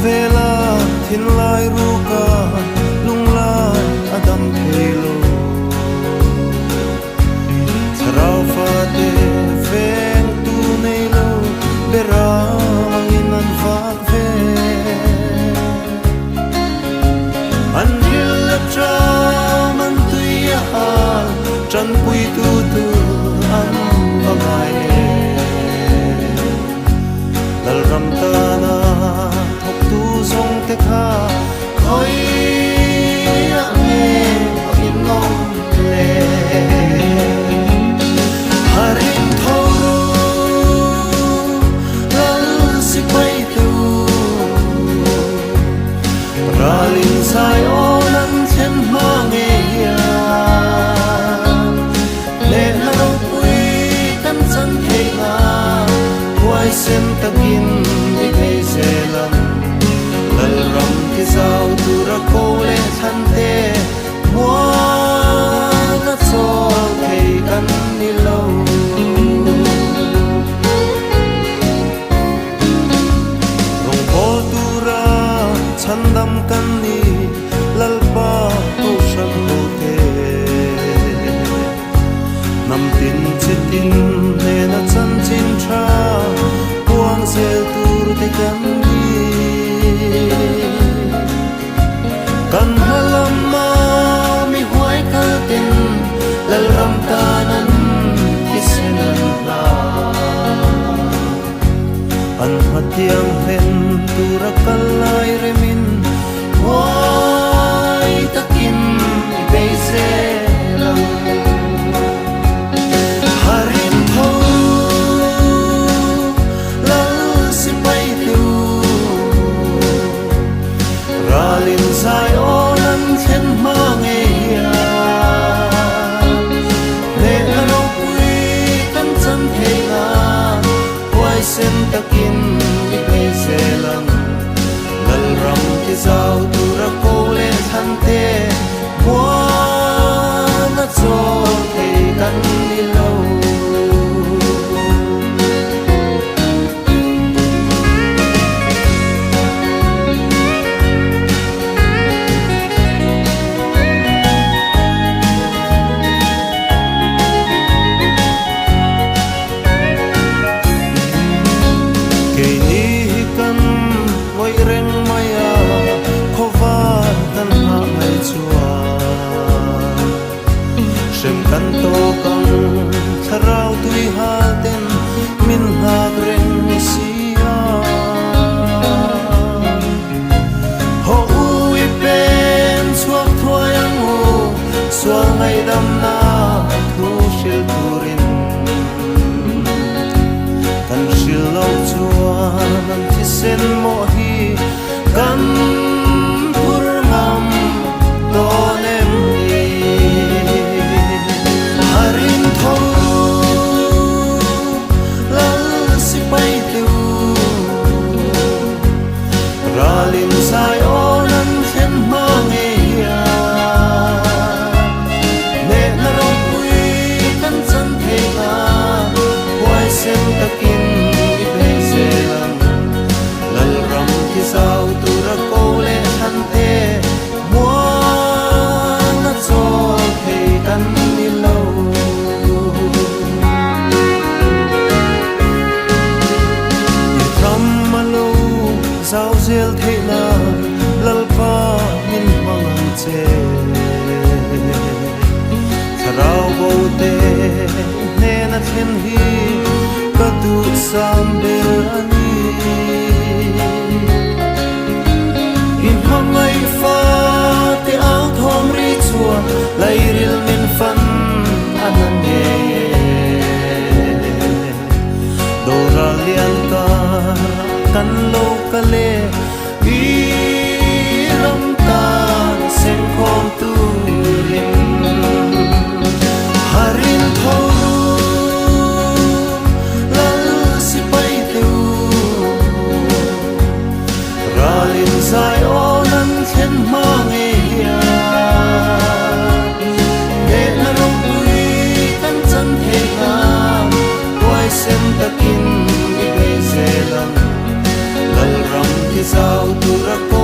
vela thin lai ruka lung lai adam thelo sarau fa te veng tu nei lo bera in an vak ve an hil tra man tuya chan pui tu an vangai dal ram ta na thok tu zong te kha khoi a me in ngom le harin thoro lal si pai tu ralin sai on an chen ma nge ya le na pui kan san the na wai sem takin ni pe zelam lal ram ki zau tu ra ko le chan te wa na cho thei kan ni lo rong po tu ra chan dam kan ni lal pa to shan ho te nam tin chitin ne na chan chin tha quang sel tur te kan ni kan halam ma mi huai ka tin lal ram ta nan kisen la an hatiang hen tur kal lai remin wai takin be se lam harin tho lal si pai tu ralin sai on an chen ma nge ya le ro pui kan chan the na wai sem takin ni pe se lam lal ram ki zau tu ra ko le than te wa na cho the kan ni lo kan to kang tharau tui ha ten min ha reng sia ho ui pen suak thoi ang ho sual ngai dam na thu shil turin kan shil lo chuan an thi sen mo hi kan pur ngam don em harin tho lal si pai tu ralin sai on an chen ma nge ya ne na ro pui kan chan the na wai sem takin i pe se lam lal ram ki sau tu ra ko le than te mo na cho the kan ni lo sao zel thế na lal pa min mang che sarau bo te ne na then hi ka tu sam bel ani in hamai fa te au thom ri chua lai ril min fan anan ye dora lian ka kan lo ka le i ram ta sen khom tu rin harin tho lal si pai tu ralin sai on an chen ma nge ya ne na ro pui kan chan the na wai sem takin i be se lam lal ram ki sao tu ra ko